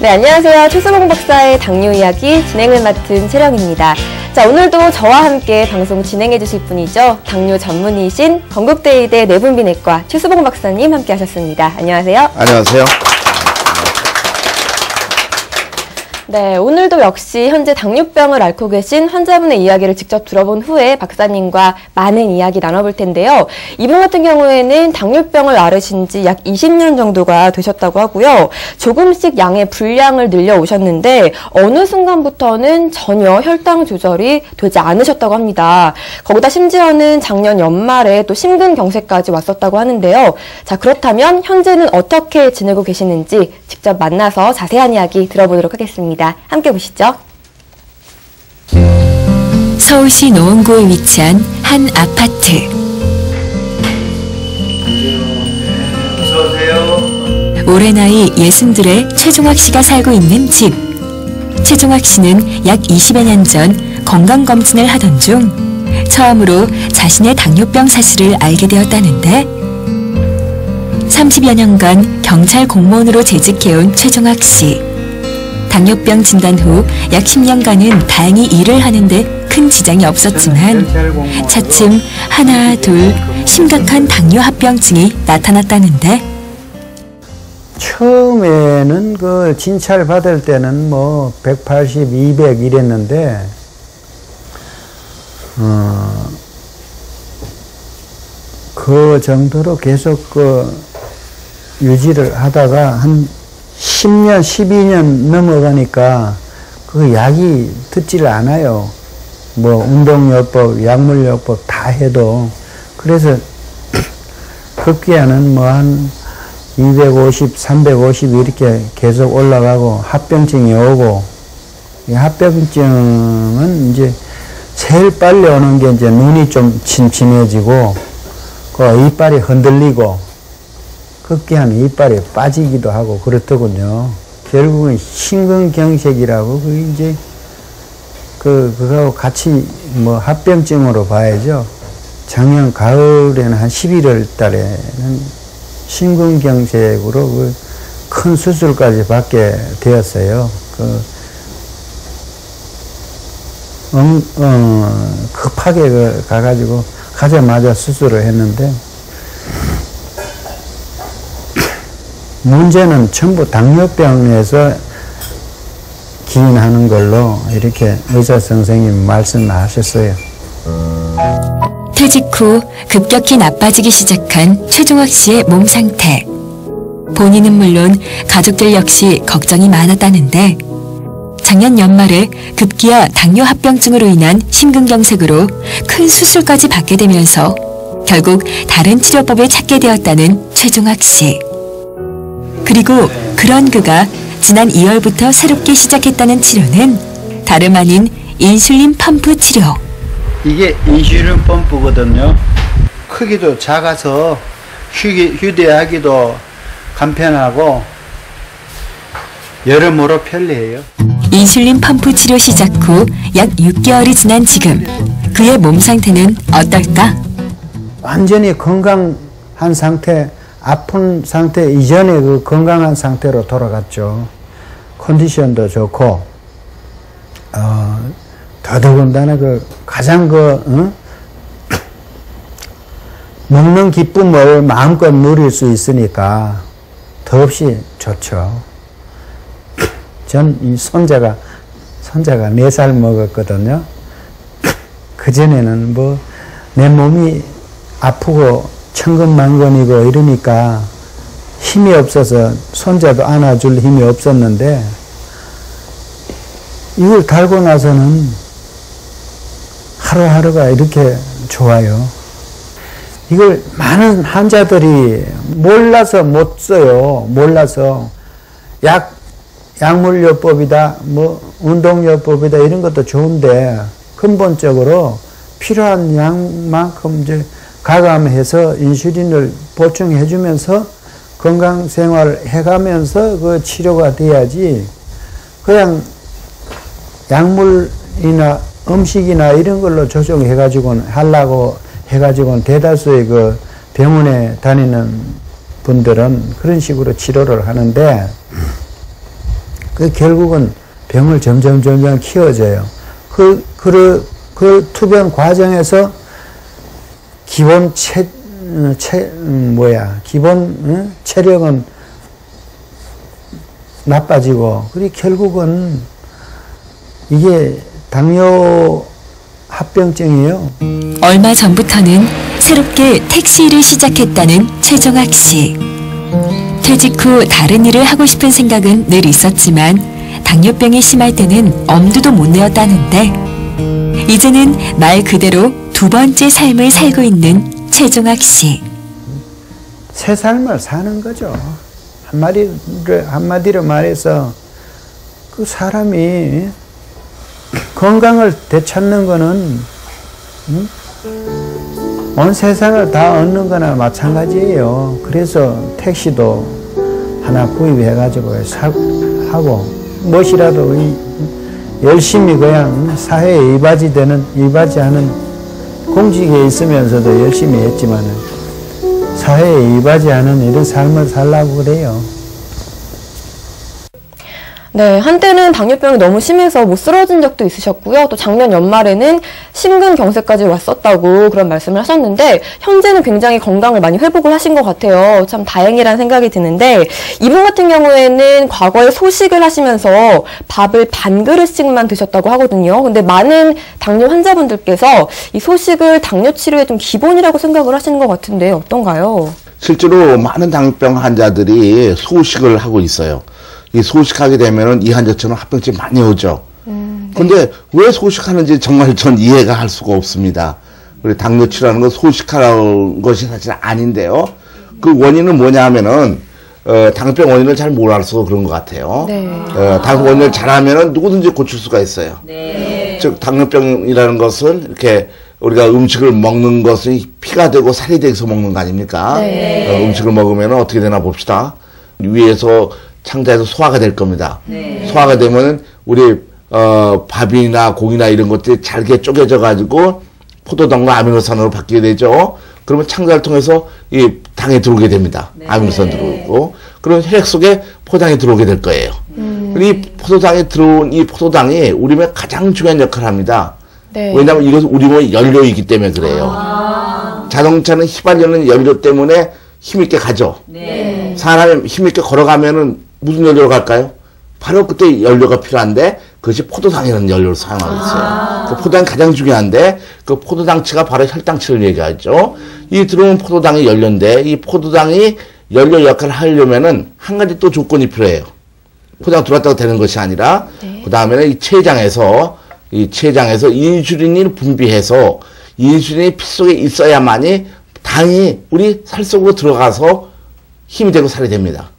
네, 안녕하세요. 최수봉 박사의 당뇨 이야기 진행을 맡은 채령입니다. 자, 오늘도 저와 함께 방송 진행해 주실 분이죠. 당뇨 전문의이신 건국대의대 내분비내과 최수봉 박사님 함께 하셨습니다. 안녕하세요. 안녕하세요. 네, 오늘도 역시 현재 당뇨병을 앓고 계신 환자분의 이야기를 직접 들어본 후에 박사님과 많은 이야기 나눠볼 텐데요. 이분 같은 경우에는 당뇨병을 앓으신 지 약 20년 정도가 되셨다고 하고요. 조금씩 양의 분량을 늘려 오셨는데 어느 순간부터는 전혀 혈당 조절이 되지 않으셨다고 합니다. 거기다 심지어는 작년 연말에 또 심근경색까지 왔었다고 하는데요. 자, 그렇다면 현재는 어떻게 지내고 계시는지 직접 만나서 자세한 이야기 들어보도록 하겠습니다. 함께 보시죠. 서울시 노원구에 위치한 한 아파트. 어서오세요. 올해 나이 60들의 최종학 씨가 살고 있는 집. 최종학 씨는 약 20여 년 전 건강검진을 하던 중 처음으로 자신의 당뇨병 사실을 알게 되었다는데 30여 년간 경찰 공무원으로 재직해온 최종학 씨. 당뇨병 진단 후 약 10년간은 다행히 일을 하는데 큰 지장이 없었지만 차츰 하나 둘 심각한 당뇨 합병증이 나타났다는데 처음에는 그 진찰 받을 때는 뭐 180, 200 이랬는데 그 정도로 계속 그 유지를 하다가 한 10년, 12년 넘어가니까 그 약이 듣지를 않아요. 뭐 운동요법, 약물요법 다 해도. 그래서 급기야는 뭐 한 250, 350 이렇게 계속 올라가고 합병증이 오고, 이 합병증은 이제 제일 빨리 오는 게 이제 눈이 좀 침침해지고 그 이빨이 흔들리고 급기야는 이빨이 빠지기도 하고 그렇더군요. 결국은 심근경색이라고 그거하고 같이 뭐 합병증으로 봐야죠. 작년 가을에는 한 11월 달에는 심근경색으로 큰 수술까지 받게 되었어요. 급하게 가가지고 가자마자 수술을 했는데 문제는 전부 당뇨병에서 기인하는 걸로 이렇게 의사 선생님이 말씀하셨어요. 퇴직 후 급격히 나빠지기 시작한 최종학 씨의 몸 상태. 본인은 물론 가족들 역시 걱정이 많았다는데 작년 연말에 급기야 당뇨 합병증으로 인한 심근경색으로 큰 수술까지 받게 되면서 결국 다른 치료법을 찾게 되었다는 최종학 씨. 그리고 그런 그가 지난 2월부터 새롭게 시작했다는 치료는 다름 아닌 인슐린 펌프 치료. 이게 인슐린 펌프거든요. 크기도 작아서 휴대하기도 간편하고 여러모로 편리해요. 인슐린 펌프 치료 시작 후 약 6개월이 지난 지금 그의 몸 상태는 어떨까? 완전히 건강한 상태, 아픈 상태 이전에 그 건강한 상태로 돌아갔죠. 컨디션도 좋고, 더더군다나 가장 먹는 기쁨을 마음껏 누릴 수 있으니까 더없이 좋죠. 전 이 손자가 4살 먹었거든요. 그전에는 뭐 내 몸이 아프고 천근만근이고 이러니까 힘이 없어서 손자도 안아줄 힘이 없었는데 이걸 달고 나서는 하루하루가 이렇게 좋아요. 이걸 많은 환자들이 몰라서 못 써요. 몰라서 약물요법이다, 뭐 운동요법이다 이런 것도 좋은데 근본적으로 필요한 양만큼 이제 가감해서 인슐린을 보충해 주면서 건강생활을 해가면서 그 치료가 돼야지 그냥 약물이나 음식이나 이런 걸로 조정해가지고는 하려고 해가지고는 대다수의 그 병원에 다니는 분들은 그런 식으로 치료를 하는데 그 결국은 병을 점점 키워져요. 그 투병 과정에서 기본 기본 체력은 나빠지고, 그리고 결국은 이게 당뇨 합병증이에요. 얼마 전부터는 새롭게 택시 일을 시작했다는 최종학 씨. 퇴직 후 다른 일을 하고 싶은 생각은 늘 있었지만 당뇨병이 심할 때는 엄두도 못 내었다는데 이제는 말 그대로 두 번째 삶을 살고 있는 최종학 씨. 새 삶을 사는 거죠. 한마디로 말해서 그 사람이 건강을 되찾는 거는 온 세상을 다 얻는 거나 마찬가지예요. 그래서 택시도 하나 구입해가지고 하고 무엇이라도 열심히 그냥 사회에 이바지하는 공직에 있으면서도 열심히 했지만은 사회에 이바지하는 이런 삶을 살라고 그래요. 네, 한때는 당뇨병이 너무 심해서 못 쓰러진 적도 있으셨고요. 또 작년 연말에는 심근경색까지 왔었다고 그런 말씀을 하셨는데 현재는 굉장히 건강을 많이 회복을 하신 것 같아요. 참 다행이라는 생각이 드는데 이분 같은 경우에는 과거에 소식을 하시면서 밥을 반 그릇씩만 드셨다고 하거든요. 근데 많은 당뇨 환자분들께서 이 소식을 당뇨 치료의 좀 기본이라고 생각을 하시는 것 같은데 어떤가요? 실제로 많은 당뇨병 환자들이 소식을 하고 있어요. 이 소식하게 되면은 이 환자처럼 합병증 많이 오죠. 근데 왜 소식하는지 정말 전 이해가 할 수가 없습니다. 우리 당뇨 치료라는 건 소식하라는 것이 사실 아닌데요. 그 원인은 뭐냐 하면은, 당뇨병 원인을 잘 몰라서 그런 것 같아요. 네. 당뇨 원인을 잘하면은 누구든지 고칠 수가 있어요. 네. 즉, 당뇨병이라는 것은 이렇게 우리가 음식을 먹는 것이 피가 되고 살이 돼서 먹는 거 아닙니까? 네. 음식을 먹으면은 어떻게 되나 봅시다. 위에서 창자에서 소화가 될 겁니다. 네. 소화가 되면은 우리 밥이나 고기나 이런 것들이 잘게 쪼개져 가지고 포도당과 아미노산으로 바뀌게 되죠. 그러면 창자를 통해서 이 당이 들어오게 됩니다. 네. 아미노산 들어오고 그러면 혈액 속에 포당이 들어오게 될 거예요. 이 포도당에 들어온 이 포도당이 우리 몸에 가장 중요한 역할을 합니다. 네. 왜냐하면 이것은 우리 몸의 연료이기 때문에 그래요. 자동차는 휘발유는 연료 때문에 힘있게 가죠. 네. 사람이 힘있게 걸어가면은 무슨 연료로 갈까요? 바로 그때 연료가 필요한데 그것이 포도당이라는 연료를 사용하고 있어요. 그 포도당이 가장 중요한데 그 포도당치가 바로 혈당치를 얘기하죠. 이 들어온 포도당이 연료인데 이 포도당이 연료 역할을 하려면은 한 가지 또 조건이 필요해요. 포도당 들어왔다고 되는 것이 아니라 네. 그 다음에는 이 췌장에서 인슐린이 분비해서 인슐린이 피 속에 있어야만이 당이 우리 살 속으로 들어가서 힘이 되고 살이 됩니다.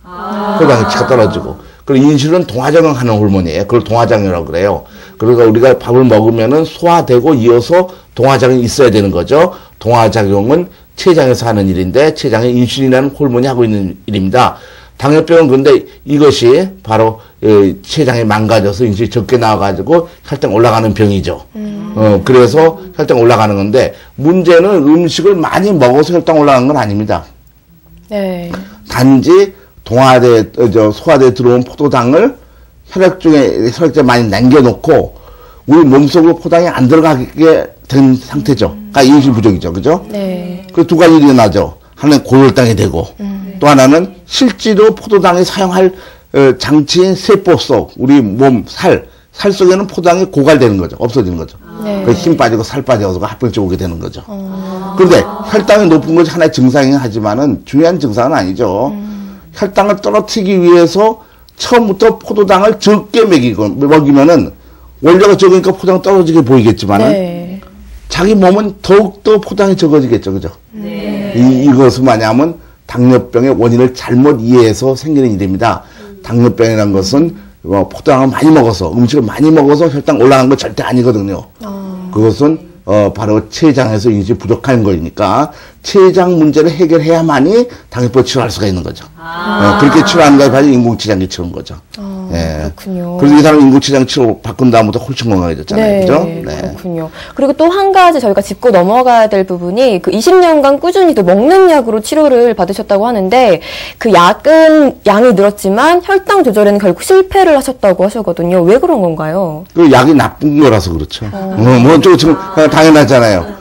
포도당치가 떨어지고. 그리고 인슐린은 동화작용하는 호르몬이에요. 그걸 동화작용이라고 그래요. 그러니까 우리가 밥을 먹으면은 소화되고 이어서 동화작용이 있어야 되는 거죠. 동화작용은 췌장에서 하는 일인데 췌장에 인슐린이라는 호르몬이 하고 있는 일입니다. 당뇨병은 근데 이것이 바로 췌장이 망가져서 인슐린이 적게 나와가지고 혈당 올라가는 병이죠. 그래서 혈당 올라가는 건데 문제는 음식을 많이 먹어서 혈당 올라가는 건 아닙니다. 네. 단지 소화대에 들어온 포도당을 혈액중에 많이 남겨놓고 우리 몸속으로 포도당이 안 들어가게 된 상태죠. 그러니까 인슐린 부족이죠. 그죠? 네. 그 두 가지 일이 나죠. 하나는 고혈당이 되고 또 하나는 실제로 포도당이 사용할 장치인 세포 속 우리 몸 살 속에는 포도당이 고갈되는 거죠. 없어지는 거죠. 네. 그래서 힘 빠지고 살 빠져서 합병증 오게 되는 거죠. 그런데 혈당이 높은 것이 하나의 증상이긴 하지만은 중요한 증상은 아니죠. 혈당을 떨어뜨리기 위해서 처음부터 포도당을 적게 먹이면은 원료가 적으니까 포도당 떨어지게 보이겠지만은 네. 자기 몸은 더욱더 포도당이 적어지겠죠. 그죠? 네. 이것은 뭐냐면 당뇨병의 원인을 잘못 이해해서 생기는 일입니다. 당뇨병이라는 것은 포도당을 많이 먹어서 음식을 많이 먹어서 혈당 올라가는 건 절대 아니거든요. 그것은 바로 췌장에서 인슐린이 부족한 거니까 췌장 문제를 해결해야만이 당뇨병을 치료할 수가 있는 거죠. 그렇게 치료하는 게 바로 인공췌장기 치료인 거죠. 그렇군요. 그래서 이 사람 인공치장 치료 바꾼 다음부터 훨씬 건강해졌잖아요. 네, 그죠? 그렇군요. 그리고 또 한 가지 저희가 짚고 넘어가야 될 부분이 그 20년간 꾸준히 또 먹는 약으로 치료를 받으셨다고 하는데 그 약은 양이 늘었지만 혈당 조절에는 결국 실패를 하셨다고 하셨거든요. 왜 그런 건가요? 그 약이 나쁜 거라서 그렇죠. 뭐, 지금 당연하잖아요.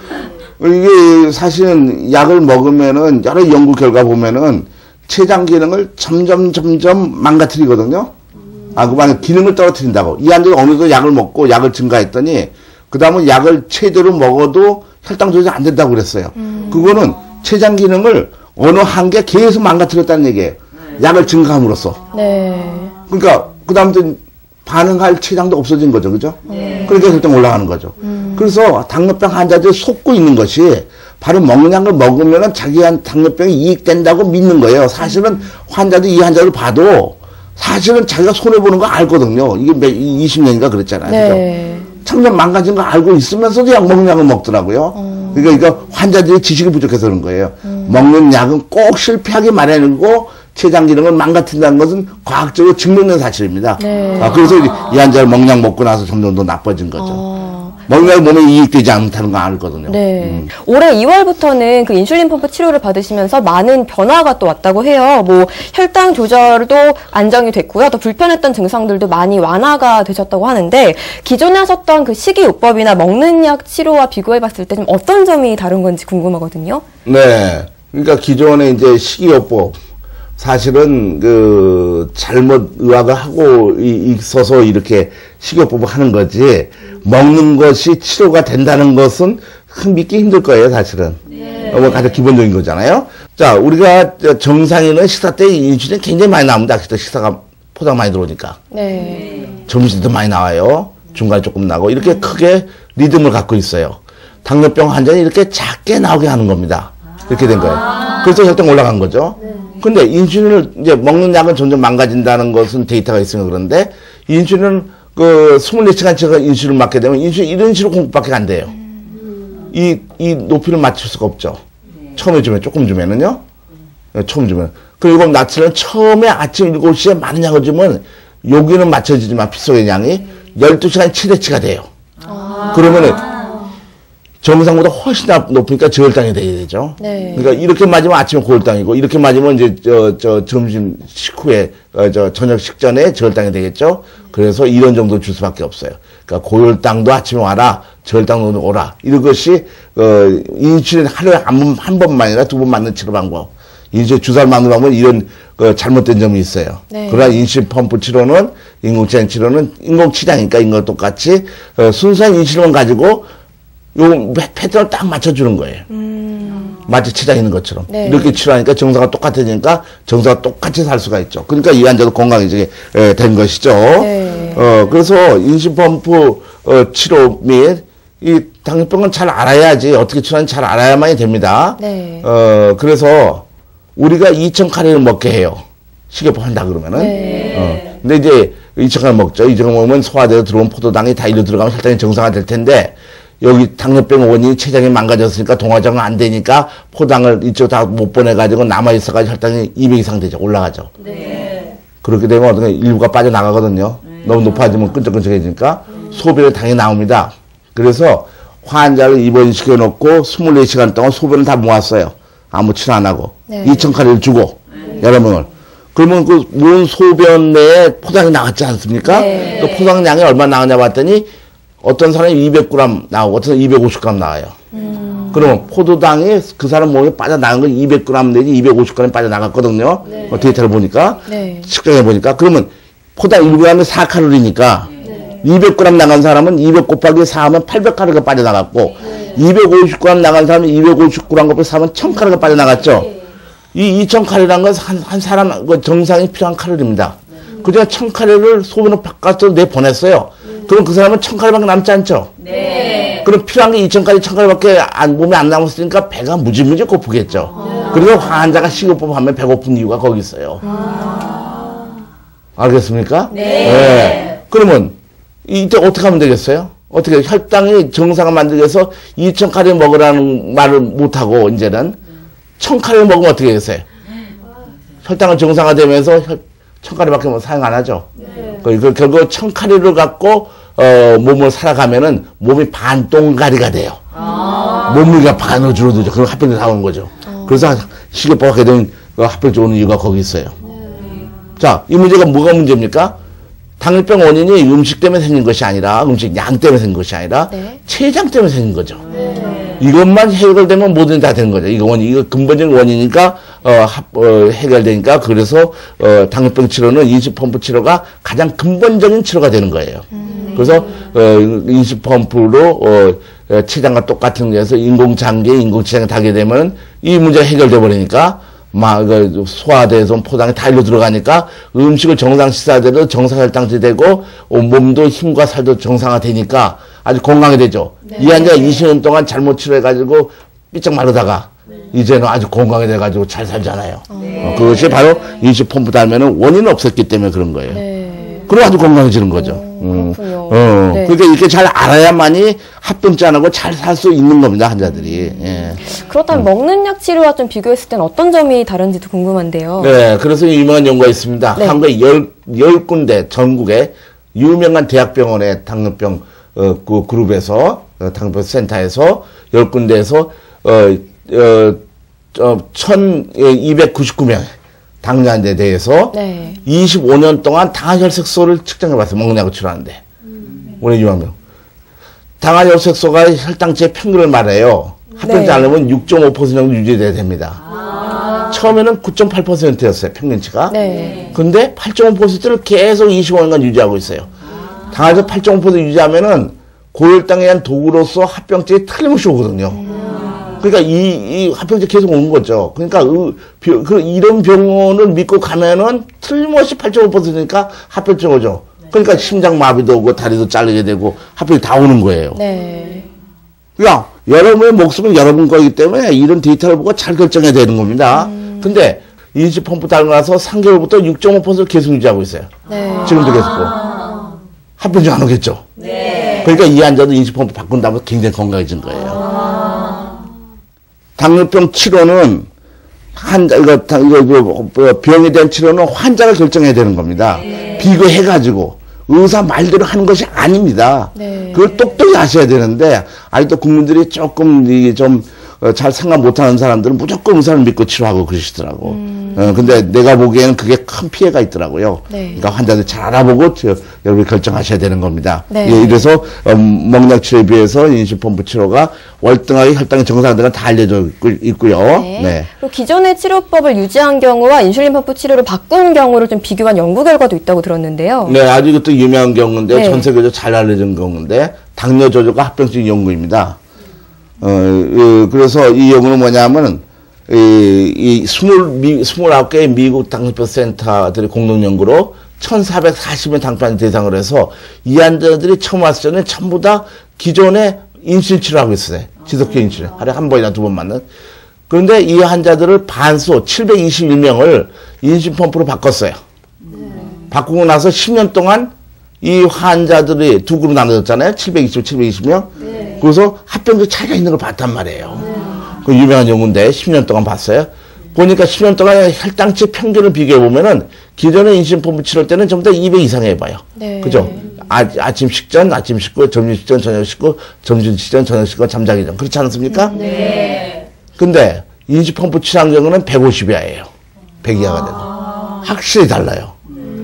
이게 사실은 약을 먹으면은 여러 연구 결과 보면은 췌장 기능을 점점 망가뜨리거든요. 그만 기능을 떨어뜨린다고. 이 안에 어느 정도 약을 먹고 약을 증가했더니 그 다음은 약을 최대로 먹어도 혈당 조절이 안 된다고 그랬어요. 그거는 췌장 기능을 어느 한계 계속 망가뜨렸다는 얘기예요. 약을 증가함으로써. 그러니까 그 다음부터 반응할 췌장도 없어진 거죠, 그죠? 그러니까 혈당 올라가는 거죠. 그래서 당뇨병 환자들이 속고 있는 것이 바로 먹는 약을 먹으면은 자기한 당뇨병이 이익된다고 믿는 거예요. 사실은 환자들 이 환자를 봐도 사실은 자기가 손해보는 거 알거든요. 이게 20년인가 그랬잖아요. 그죠? 점점 망가진 거 알고 있으면서도 약 먹는 약을 먹더라고요. 그러니까 이거 환자들이 지식이 부족해서 그런 거예요. 먹는 약은 꼭 실패하게 마련이고 췌장 기능을 망가뜨린다는 것은 과학적으로 증명된 사실입니다. 그래서 이 환자를 먹는 약 먹고 나서 점점 더 나빠진 거죠. 먹는 약 몸에 이익되지 않다는 거 알거든요. 올해 2월부터는 그 인슐린 펌프 치료를 받으시면서 많은 변화가 또 왔다고 해요. 뭐 혈당 조절도 안정이 됐고요. 또 불편했던 증상들도 많이 완화가 되셨다고 하는데 기존에 하셨던 그 식이요법이나 먹는 약 치료와 비교해봤을 때 좀 어떤 점이 다른 건지 궁금하거든요. 네, 그러니까 기존에 이제 식이요법 사실은 그 잘못 의학을 하고 있어서 이렇게 식이요법을 하는 거지 먹는 것이 치료가 된다는 것은 믿기 힘들 거예요, 사실은. 뭐 가장 기본적인 거잖아요. 자, 우리가 정상인은 식사 때 인슐린 굉장히 많이 나옵니다. 식사가 포장 많이 들어오니까. 점심도 많이 나와요. 중간에 조금 나고 이렇게 크게 리듬을 갖고 있어요. 당뇨병 환자는 이렇게 작게 나오게 하는 겁니다. 이렇게 된 거예요. 그래서 혈당 올라간 거죠. 근데 인슐린을 이제 먹는 약은 점점 망가진다는 것은 데이터가 있으면 그런데 인슐린은 그 24시간치가 인슐린을 맞게 되면 인슐린 이런 식으로 공급밖에 안 돼요. 이 높이를 맞출 수가 없죠. 처음에 주면 조금 주면은요. 처음 주면. 그리고 나치는 처음에 아침 7시에 많은 약을 주면 여기는 맞춰지지만 핏속의 양이 12시간 최대치가 돼요. 그러면은 정상보다 훨씬 높으니까 저혈당이 되게 되죠. 그러니까 이렇게 맞으면 아침에 고혈당이고, 이렇게 맞으면 이제, 점심 식후에, 저녁 식전에 저혈당이 되겠죠. 그래서 이런 정도 줄 수밖에 없어요. 그러니까 고혈당도 아침에 와라, 저혈당도 오라. 이런 것이, 인슐린 하루에 한 번만이나 두 번 맞는 치료 방법. 인슐린 주사를 맞는 방법은 이런, 잘못된 점이 있어요. 그러나 인슐린 펌프 치료는, 인공치장 치료는 인공치장이니까 이거 똑같이, 순수한 인슐린만 가지고, 요 패턴을 딱 맞춰주는 거예요. 마치 치장 있는 것처럼. 이렇게 치료하니까 정서가 똑같아지니까 정서가 똑같이 살 수가 있죠. 그러니까 이 환자도 건강해지게 된 것이죠. 그래서 인슐린펌프 치료 및 이 당뇨병은 잘 알아야지 어떻게 치료하는지 잘 알아야만이 됩니다. 그래서 우리가 2,000칼로리를 먹게 해요. 식이요법 한다 그러면은. 근데 이제 2,000칼로리 먹죠. 2,000칼로리 먹으면 소화돼서 들어온 포도당이 다 일로 들어가면 혈당이 정상화 될 텐데 여기 당뇨병 원인이 췌장이 망가졌으니까 동화장은 안 되니까 포당을 이쪽 다 못 보내가지고 남아있어가지고 혈당이 200 이상 되죠. 올라가죠. 그렇게 되면 어떤 일부가 빠져나가거든요. 너무 높아지면 끈적끈적해지니까 소변에 당이 나옵니다. 그래서 환자를 입원시켜 놓고 24시간 동안 소변을 다 모았어요. 아무 치료 안 하고. 2,000칼로리를 주고 여러 명을. 그러면 그 모은 소변 내에 포당이 나갔지 않습니까? 그 포당량이 얼마 나가냐 봤더니 어떤 사람이 200g 나오고 어떤 사람이 250g 나와요. 그러면 포도당이 그 사람 몸에 빠져나간 건 200g 내지 250g 빠져나갔거든요. 데이터를 보니까 측정해 보니까 그러면 포당 1g에 4칼로리니까 200g 나간 사람은 200 곱하기 4하면 800칼로리가 빠져나갔고 250g 나간 사람은 250g 곱하기 4하면 1000칼로리가 빠져나갔죠. 이 2000칼로리라는 것은 한 사람 정상이 필요한 칼로리입니다. 그중에 1000칼로리를 소변을 바깥으로 내보냈어요. 그럼 그 사람은 1000칼로리밖에 남지 않죠? 그럼 필요한 게 2000칼로리, 1000칼로리밖에 몸에 안 남았으니까 배가 무지무지 고프겠죠. 그래서 환자가 식이요법 하면 배고픈 이유가 거기 있어요. 알겠습니까? 그러면 이때 어떻게 하면 되겠어요? 어떻게 혈당이 정상을 만들기 위해서 2000칼로리 먹으라는 말을 못하고 이제는 1000칼로리 먹으면 어떻게 되겠어요? 혈당을 정상화되면서 1000칼로리밖에 뭐 사용 안 하죠. 결국 1000칼로리를 갖고 몸을 살아가면은 몸이 반똥가리가 돼요. 몸무게가 반으로 줄어들죠. 그럼 합병증이 나오는 거죠. 그래서 식이요법 하게 되면 합병증 오는 이유가 거기 있어요. 자, 이 문제가 뭐가 문제입니까? 당뇨병 원인이 음식 때문에 생긴 것이 아니라, 음식 양 때문에 생긴 것이 아니라, 췌장 때문에 생긴 거죠. 이것만 해결되면 뭐든 다 되는 거죠. 이거 근본적인 원인이니까, 해결되니까, 그래서, 당뇨병 치료는 인식펌프 치료가 가장 근본적인 치료가 되는 거예요. 그래서, 인식펌프로, 췌장과 똑같은 데서 인공장기, 인공췌장이 닿게 되면 이 문제가 해결돼 버리니까, 소화돼서 포장에 다 일로 들어가니까 음식을 정상 식사대로 정상 혈당치 되고 몸도 힘과 살도 정상화 되니까 아주 건강이 되죠. 이 환자가 20년 동안 잘못 치료해가지고 삐쩍 마르다가 이제는 아주 건강이 돼가지고 잘 살잖아요. 그것이 바로 인식펌프 달면은 원인은 없었기 때문에 그런 거예요. 그리고 아주 건강해지는 거죠. 그렇군요. 그러니까 이렇게 잘 알아야만이 합병증 안 하고 잘 살 수 있는 겁니다, 환자들이. 그렇다면 먹는 약 치료와 좀 비교했을 땐 어떤 점이 다른지도 궁금한데요. 네, 그래서 유명한 연구가 있습니다. 네. 한국에 10군데 전국에 유명한 대학병원의 당뇨병 그 그룹에서 당뇨병 센터에서 10군데에서 1299명 당뇨 환자에 대해서 25년 동안 당화혈색소를 측정해봤어요. 먹는 약을 치료하는데. 오늘 유명한 당화혈색소가 혈당치의 평균을 말해요. 합병증 앓으면 6.5% 정도 유지돼야 됩니다. 처음에는 9.8%였어요. 평균치가. 근데 8.5%를 계속 25년간 유지하고 있어요. 당화혈색 8.5% 유지하면은 고혈당에 의한 도구로서 합병증이 틀림없이 오거든요. 그러니까 이 합병증이 계속 오는 거죠. 그러니까 이런 병원을 믿고 가면은 틀림없이 8.5%니까 합병증 오죠. 그러니까 심장 마비도 오고 다리도 잘리게 되고 합병이 다 오는 거예요. 그러니까 여러분의 목숨은 여러분 거기 때문에 이런 데이터를 보고 잘 결정해야 되는 겁니다. 근데 인식펌프 달고 나서 3개월부터 6.5%를 계속 유지하고 있어요. 지금도 계속. 합병증 안 오겠죠. 그러니까 이 환자도 인식펌프 바꾼다면 굉장히 건강해진 거예요. 당뇨병 치료는 병에 대한 치료는 환자가 결정해야 되는 겁니다. 비교해가지고 의사 말대로 하는 것이 아닙니다. 그걸 똑똑히 아셔야 되는데 아직도 국민들이 조금 좀 잘 생각 못하는 사람들은 무조건 의사를 믿고 치료하고 그러시더라고. 근데 내가 보기에는 그게 큰 피해가 있더라고요. 그러니까 환자들 잘 알아보고 여러분이 결정하셔야 되는 겁니다. 이래서 먹약 치료에 비해서 인식펌프 치료가 월등하게 혈당이 정상화되는 다 알려져 있고요. 그리고 기존의 치료법을 유지한 경우와 인슐린 펌프 치료를 바꾼 경우를 좀 비교한 연구 결과도 있다고 들었는데요. 네, 아주 이것도 유명한 경우인데 전 세계적으로 잘 알려진 경우인데 당뇨 조절과 합병증 연구입니다. 그래서 이 연구는 뭐냐면은, 29개의 미국 당뇨병 센터들이 공동 연구로 1440명 당뇨 대상으로 해서 이 환자들이 처음 왔을 때는 전부 다 기존에 인슐린 치료하고 있어요. 지속적 인슐린. 하루에 한 번이나 두 번 맞는. 그런데 이 환자들을 반수 721명을 인슐린 펌프로 바꿨어요. 바꾸고 나서 10년 동안 이 환자들이 두 그룹 나눠졌잖아요. 720명. 그래서 합병증 차이가 있는 걸 봤단 말이에요. 그 유명한 연구인데 10년 동안 봤어요. 보니까 10년 동안 혈당치 평균을 비교해보면은 기존의 인슐린 치료할 때는 전부 다 200 이상 해봐요. 그죠? 아침 식전, 아침 식후, 점심 식전, 저녁 식후, 점심 식전, 저녁 식후, 잠자기 전. 그렇지 않습니까? 근데 인슐린 치료한 경우는 150이하예요. 100 이하가 되고. 확실히 달라요.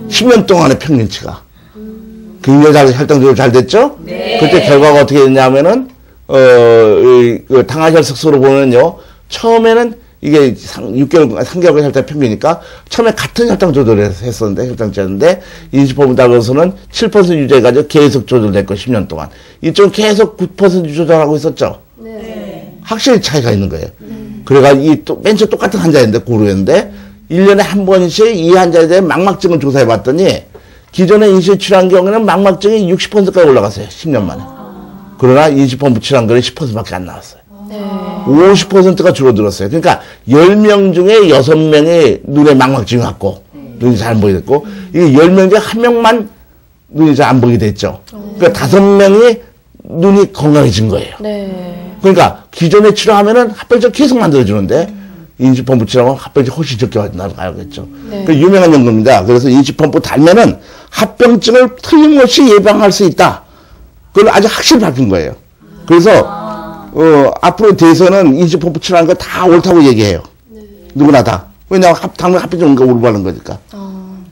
10년 동안의 평균치가. 굉장히 혈당 조절 잘 됐죠? 그때 결과가 어떻게 됐냐면은, 당화혈색소로 보면요, 처음에는 이게 3개월 혈당 평균이니까, 처음에 같은 혈당 조절을 했었는데, 혈당치였는데, 인식법을 달고서는 7% 유지해가지고 계속 조절됐고, 10년 동안. 이쪽은 계속 9% 조절하고 있었죠? 확실히 차이가 있는 거예요. 그래가 맨 처음 똑같은 환자인데, 고루였는데, 1년에 한 번씩 이 환자에 대해 망막증을 조사해 봤더니, 기존에 인슐린 치료한 경우에는 망막증이 60%까지 올라갔어요. 10년 만에. 그러나 인슐린 치료한 거는 10%밖에 안 나왔어요. 50%가 줄어들었어요. 그러니까 10명 중에 6명이 눈에 망막증이 왔고 눈이 잘 안 보이게 됐고 이게 10명 중에 1명만 눈이 잘 안 보이게 됐죠. 그러니까 5명이 눈이 건강해진 거예요. 그러니까 기존에 치료하면은 합병증 계속 만들어주는데 인수펌프 치라고 합병증 훨씬 적게 나가겠죠. 그 유명한 연구입니다. 그래서 인수펌프 달면은 합병증을 틀림없이 예방할 수 있다. 그걸 아주 확실히 밝힌 거예요. 그래서 앞으로 대해서는 인수펌프 치라는 거 다 옳다고 얘기해요. 누구나 다. 왜냐하면 당면 합병증 올바른 거니까.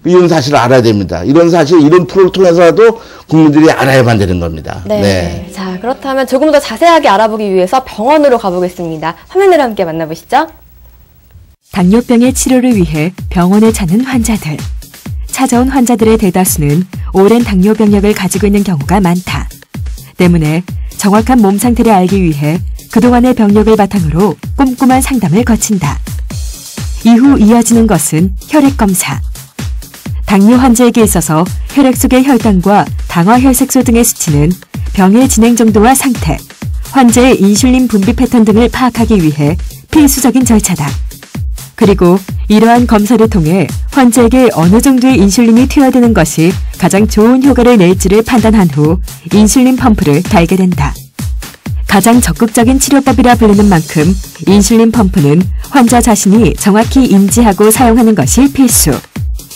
이런 사실을 알아야 됩니다. 이런 사실, 이런 프로를 통해서라도 국민들이 알아야만 되는 겁니다. 네. 자, 그렇다면 조금 더 자세하게 알아보기 위해서 병원으로 가보겠습니다. 화면으로 함께 만나보시죠. 당뇨병의 치료를 위해 병원에 찾는 환자들. 찾아온 환자들의 대다수는 오랜 당뇨 병력을 가지고 있는 경우가 많다. 때문에 정확한 몸 상태를 알기 위해 그동안의 병력을 바탕으로 꼼꼼한 상담을 거친다. 이후 이어지는 것은 혈액 검사. 당뇨 환자에게 있어서 혈액 속의 혈당과 당화혈색소 등의 수치는 병의 진행 정도와 상태, 환자의 인슐린 분비 패턴 등을 파악하기 위해 필수적인 절차다. 그리고 이러한 검사를 통해 환자에게 어느 정도의 인슐린이 투여되는 것이 가장 좋은 효과를 낼지를 판단한 후 인슐린 펌프를 달게 된다. 가장 적극적인 치료법이라 불리는 만큼 인슐린 펌프는 환자 자신이 정확히 인지하고 사용하는 것이 필수.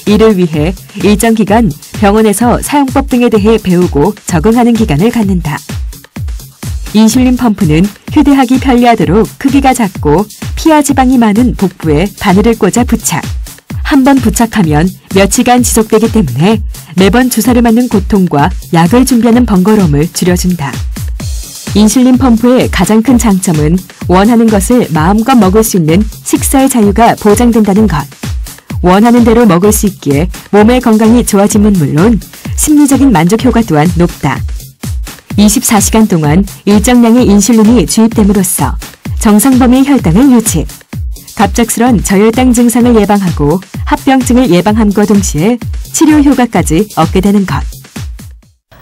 이를 위해 일정 기간 병원에서 사용법 등에 대해 배우고 적응하는 기간을 갖는다. 인슐린 펌프는 휴대하기 편리하도록 크기가 작고 피하 지방이 많은 복부에 바늘을 꽂아 부착. 한 번 부착하면 며칠간 지속되기 때문에 매번 주사를 맞는 고통과 약을 준비하는 번거로움을 줄여준다. 인슐린 펌프의 가장 큰 장점은 원하는 것을 마음껏 먹을 수 있는 식사의 자유가 보장된다는 것. 원하는 대로 먹을 수 있기에 몸의 건강이 좋아짐은 물론 심리적인 만족 효과 또한 높다. 24시간 동안 일정량의 인슐린이 주입됨으로써 정상 범위의 혈당을 유지, 갑작스런 저혈당 증상을 예방하고 합병증을 예방함과 동시에 치료 효과까지 얻게 되는 것.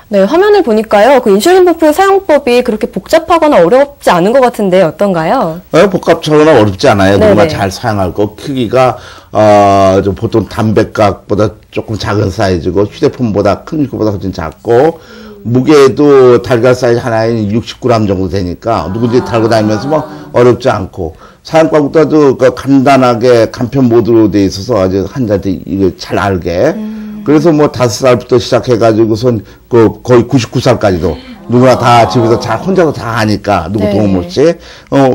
네, 화면을 보니까요. 그 인슐린 펌프 사용법이 그렇게 복잡하거나 어렵지 않은 것 같은데 어떤가요? 복잡하거나 어렵지 않아요. 네네. 누가 잘 사용할 거. 크기가 좀 보통 담배각보다 조금 작은 사이즈고 휴대폰보다 큰 거보다 훨씬 작고 무게도 달걀 사이즈 하나에 60g 정도 되니까 누구든지 달고 다니면서 뭐 어렵지 않고 사용법부터도 간단하게 간편 모드로 돼 있어서 아주 환자들이 이거 잘 알게. 그래서 뭐 5살부터 시작해가지고선 거의 99살까지도 누구나 다 집에서 잘 혼자서 다 하니까 누구 도움 없이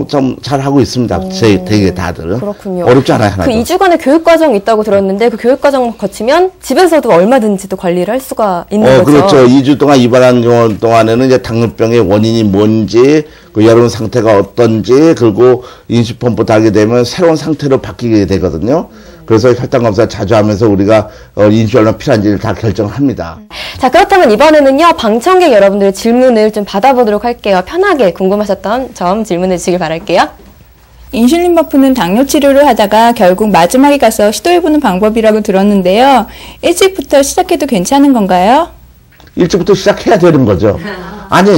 좀 잘 하고 있습니다. 되게 다들. 그렇군요. 어렵지 않아요. 하나도. 그 2주간의 교육 과정이 있다고 들었는데 그 교육 과정 거치면 집에서도 얼마든지 또 관리를 할 수가 있는 거죠. 그렇죠. 2주 동안 입원한 경우 동안에는 이제 당뇨병의 원인이 뭔지, 그 여러분 상태가 어떤지, 그리고 인수펌프 달게 되면 새로운 상태로 바뀌게 되거든요. 그래서 혈당 검사 자주 하면서 우리가 인수 얼마나 필요한지를 다 결정합니다. 자, 그렇다면 이번에는요, 방청객 여러분들의 질문을 좀 받아보도록 할게요. 편하게 궁금하셨던 점 질문해 주시길 바랄게요. 인슐린 펌프는 당뇨 치료를 하다가 결국 마지막에 가서 시도해보는 방법이라고 들었는데요. 일찍부터 시작해도 괜찮은 건가요? 일찍부터 시작해야 되는 거죠. 아니,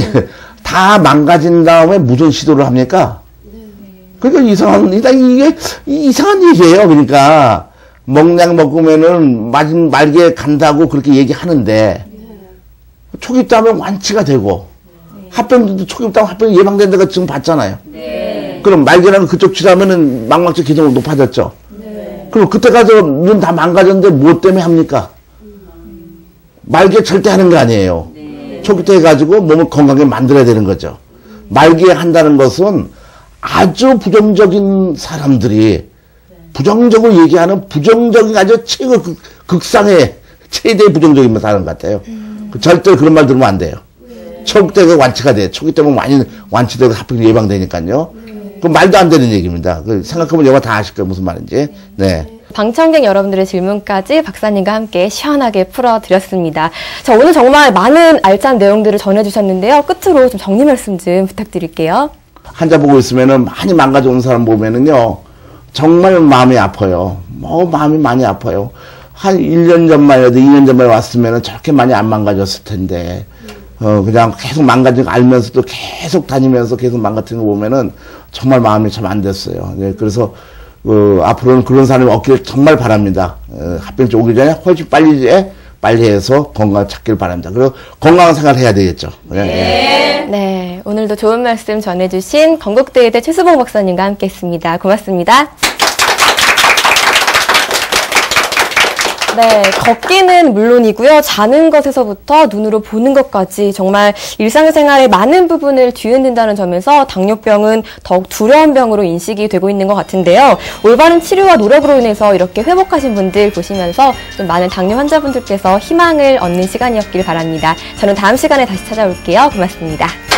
다 망가진 다음에 무슨 시도를 합니까? 그러니까 이게 이상한 얘기예요. 그러니까 먹약 먹으면은 말기에 간다고 그렇게 얘기하는데 초기부터 하면 완치가 되고 합병도 초기부터 하면 합병이 예방된 데가 지금 봤잖아요. 그럼 말기라는 그쪽 치료하면은 망막체 기능이 높아졌죠. 그럼 그때 가서 눈 다 망가졌는데 무엇 때문에 합니까? 말기에 절대 하는 게 아니에요. 초기부터 해가지고 몸을 건강하게 만들어야 되는 거죠. 말기에 한다는 것은 아주 부정적인 사람들이 부정적으로 얘기하는 부정적인 아주 극상의 최대의 부정적인 사람 같아요. 절대로 그런 말 들으면 안 돼요. 초기 때가 완치가 돼요. 초기 때면 많이 완치되고 합병 예방되니까요. 그 말도 안 되는 얘기입니다. 생각해보면 여러분 다 아실 거예요. 무슨 말인지. 네. 방청객 여러분들의 질문까지 박사님과 함께 시원하게 풀어드렸습니다. 자, 오늘 정말 많은 알찬 내용들을 전해주셨는데요. 끝으로 좀 정리 말씀 좀 부탁드릴게요. 환자 보고 있으면은 많이 망가져 온 사람 보면은요, 정말 마음이 아파요. 마음이 많이 아파요. 한 1년 전만 해도 2년 전만 왔으면은 저렇게 많이 안 망가졌을 텐데, 그냥 계속 망가진 거 알면서도 계속 다니면서 계속 망가뜨리는 거 보면은 정말 마음이 참 안 됐어요. 네, 그래서, 앞으로는 그런 사람이 없기를 정말 바랍니다. 합병증 오기 전에 훨씬 빨리 해서 건강 찾길 바랍니다. 그리고 건강한 생활 해야 되겠죠. 네. 네, 오늘도 좋은 말씀 전해주신 건국대의대 최수봉 박사님과 함께했습니다. 고맙습니다. 네, 걷기는 물론이고요. 자는 것에서부터 눈으로 보는 것까지 정말 일상생활의 많은 부분을 뒤흔든다는 점에서 당뇨병은 더욱 두려운 병으로 인식이 되고 있는 것 같은데요. 올바른 치료와 노력으로 인해서 이렇게 회복하신 분들 보시면서 좀 많은 당뇨 환자분들께서 희망을 얻는 시간이었길 바랍니다. 저는 다음 시간에 다시 찾아올게요. 고맙습니다.